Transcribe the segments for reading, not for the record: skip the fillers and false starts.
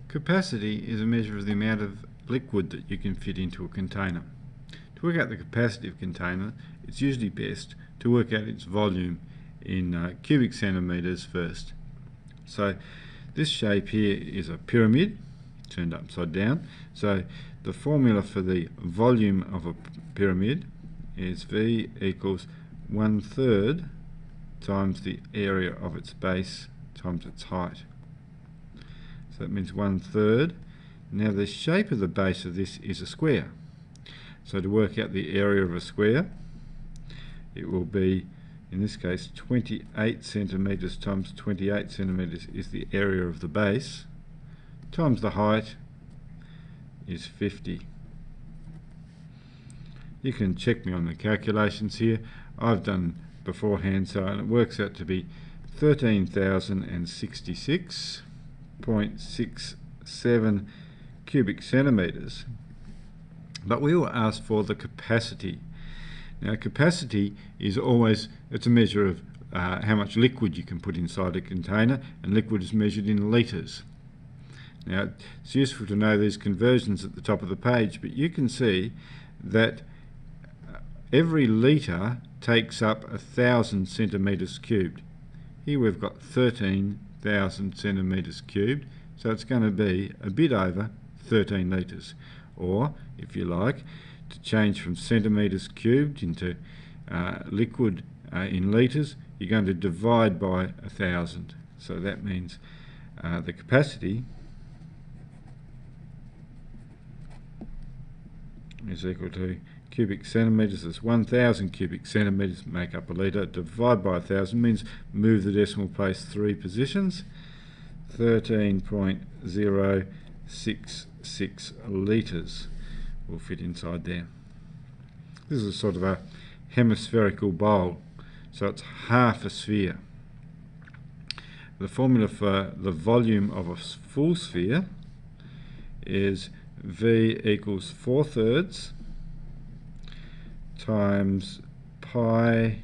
Capacity is a measure of the amount of liquid that you can fit into a container. To work out the capacity of a container, it's usually best to work out its volume in cubic centimetres first. So this shape here is a pyramid turned upside down. So the formula for the volume of a pyramid is V equals 1/3 times the area of its base times its height. So that means 1/3. Now the shape of the base of this is a square. So to work out the area of a square, it will be, in this case, 28 centimetres times 28 centimetres is the area of the base, times the height is 50. You can check me on the calculations here. I've done beforehand, so it works out to be 13,066.67 cubic centimetres. But we will ask for the capacity. Now capacity is always, it's a measure of how much liquid you can put inside a container, and liquid is measured in litres. Now it's useful to know these conversions at the top of the page, but you can see that every litre takes up 1,000 centimetres cubed. Here we've got 13,000 centimetres cubed, so it's going to be a bit over 13 litres. Or, if you like, to change from centimetres cubed into liquid in litres, you're going to divide by 1,000. So that means the capacity is equal to cubic centimetres. As 1,000 cubic centimetres make up a litre. Divide by 1,000 means move the decimal place 3 positions. 13.066 litres will fit inside there. This is sort of a hemispherical bowl, so it's half a sphere. The formula for the volume of a full sphere is V equals 4/3 times pi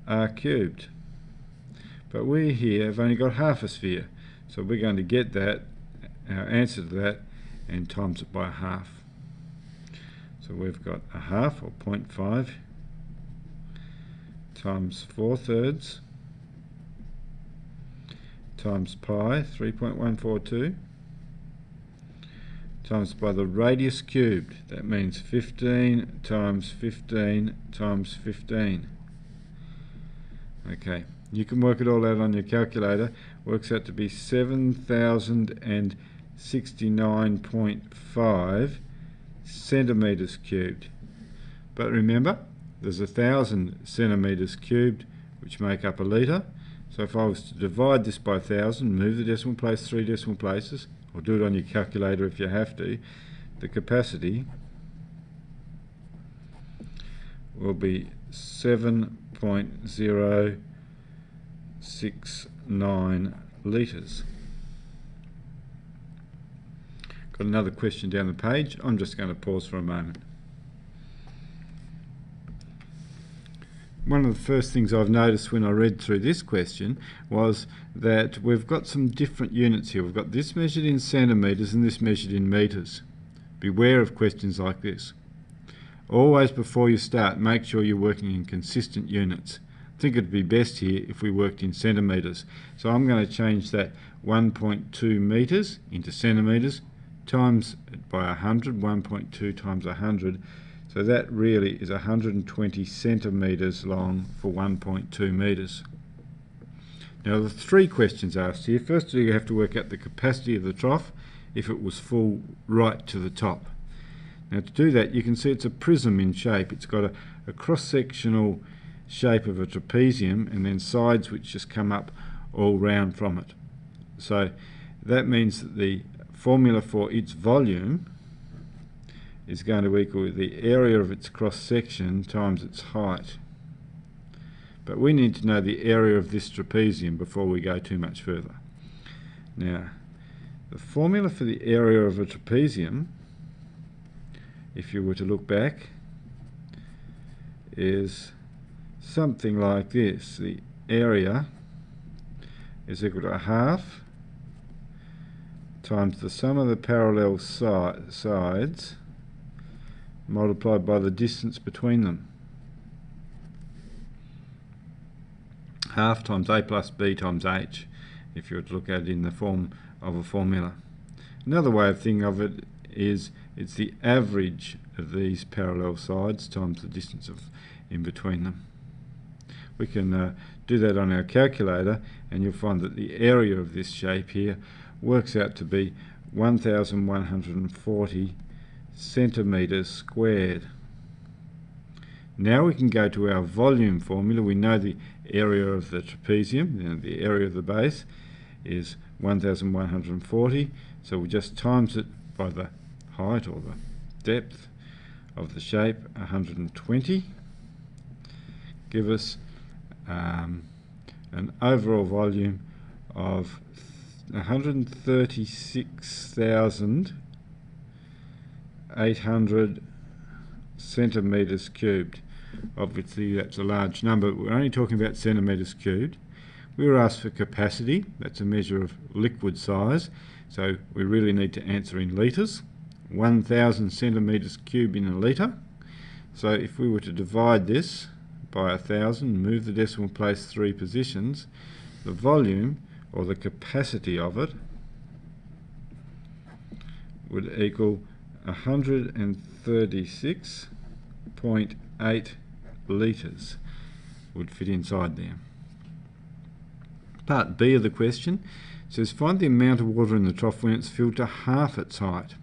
r cubed. But we here have only got half a sphere, so we're going to get that, our answer to that, and times it by half. So we've got a half, or 0.5, times 4/3 times pi, 3.142, times by the radius cubed. That means 15 times 15 times 15. Okay, you can work it all out on your calculator. Works out to be 7,069.5 centimetres cubed. But remember, there's 1,000 centimetres cubed, which make up a litre. So if I was to divide this by 1,000, move the decimal place 3 decimal places, or do it on your calculator if you have to, the capacity will be 7.069 litres. Got another question down the page. I'm just going to pause for a moment. One of the first things I've noticed when I read through this question was that we've got some different units here. We've got this measured in centimetres and this measured in metres. Beware of questions like this. Always before you start, make sure you're working in consistent units. I think it'd be best here if we worked in centimetres. So I'm going to change that 1.2 metres into centimetres, times it by 100, 1.2 times 100. So that really is 120 centimetres long for 1.2 metres. Now the 3 questions asked here. Firstly, you have to work out the capacity of the trough if it was full right to the top. Now to do that, you can see it's a prism in shape. It's got a cross-sectional shape of a trapezium and then sides which just come up all round from it. So that means that the formula for its volume is going to equal the area of its cross-section times its height. But we need to know the area of this trapezium before we go too much further. Now, the formula for the area of a trapezium, if you were to look back, is something like this. The area is equal to a half times the sum of the parallel sides multiplied by the distance between them. Half times A plus B times H, if you were to look at it in the form of a formula. Another way of thinking of it is it's the average of these parallel sides times the distance in between them. We can do that on our calculator, and you'll find that the area of this shape here works out to be 1,140 centimetres squared. Now we can go to our volume formula. We know the area of the trapezium, the area of the base, is 1,140, so we just times it by the height or the depth of the shape, 120, give us an overall volume of 136,800 centimetres cubed. Obviously that's a large number, but we're only talking about centimetres cubed. We were asked for capacity, that's a measure of liquid size, so we really need to answer in litres. 1,000 centimetres cubed in a litre. So if we were to divide this by 1,000, move the decimal place 3 positions, the volume, or the capacity of it, would equal 136.8 litres, would fit inside there. Part B of the question says find the amount of water in the trough when it's filled to half its height.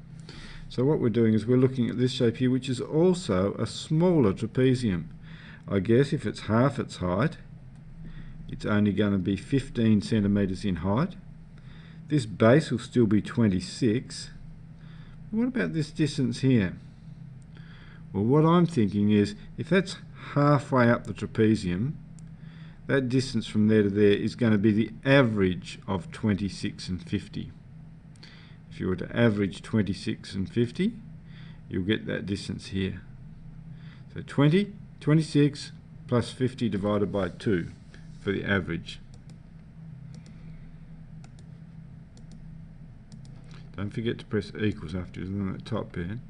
So what we're doing is we're looking at this shape here, which is also a smaller trapezium. I guess if it's half its height, it's only going to be 15 centimetres in height. This base will still be 26. What about this distance here? Well, what I'm thinking is if that's halfway up the trapezium, that distance from there to there is going to be the average of 26 and 50. If you were to average 26 and 50, you'll get that distance here. So 26 plus 50 divided by 2 for the average. Don't forget to press equals after it's on that top here.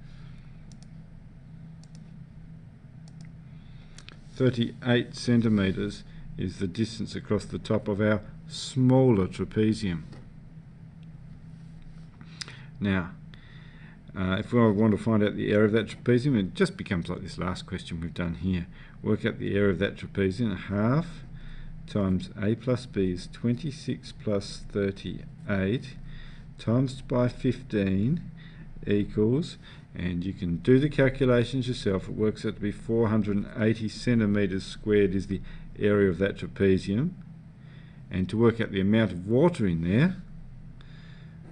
38 centimetres is the distance across the top of our smaller trapezium. Now, if we want to find out the area of that trapezium, it just becomes like this last question we've done here. Work out the area of that trapezium. Half times A plus B is 26 plus 38 times by 15 equals, and you can do the calculations yourself, it works out to be 480 centimetres squared is the area of that trapezium. And to work out the amount of water in there,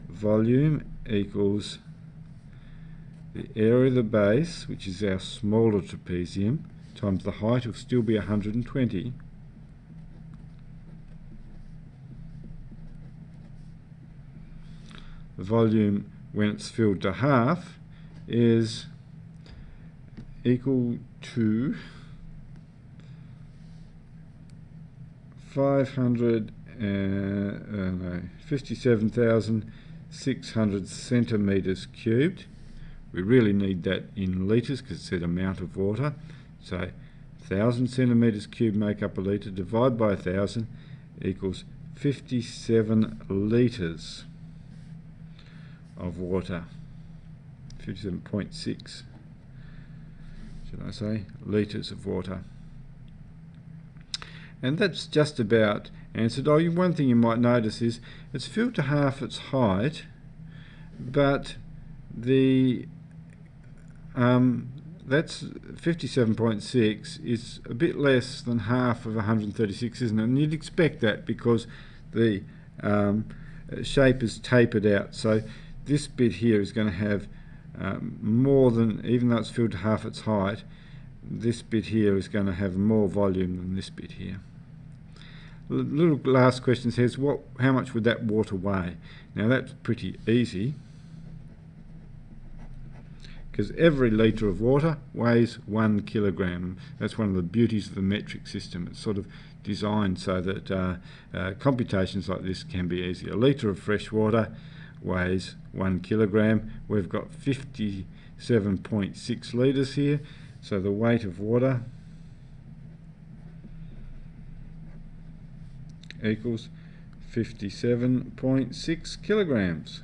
volume equals the area of the base, which is our smaller trapezium, times the height will still be 120. The volume when it's filled to half is equal to 57,600 centimetres cubed. We really need that in litres because it said amount of water. So 1,000 centimetres cubed make up a litre. Divide by 1,000 equals 57 litres of water. 57.6, should I say, litres of water. And that's just about answered. Oh, one thing you might notice is it's filled to half its height, but the that's 57.6 is a bit less than half of 136, isn't it? And you'd expect that because the shape is tapered out. So this bit here is going to have more than, even though it's filled to half its height, this bit here is going to have more volume than this bit here. Little last question says, how much would that water weigh? Now that's pretty easy, because every litre of water weighs 1 kilogram. That's one of the beauties of the metric system. It's sort of designed so that computations like this can be easy. A litre of fresh water weighs 1 kilogram. We've got 57.6 litres here, so the weight of water equals 57.6 kilograms.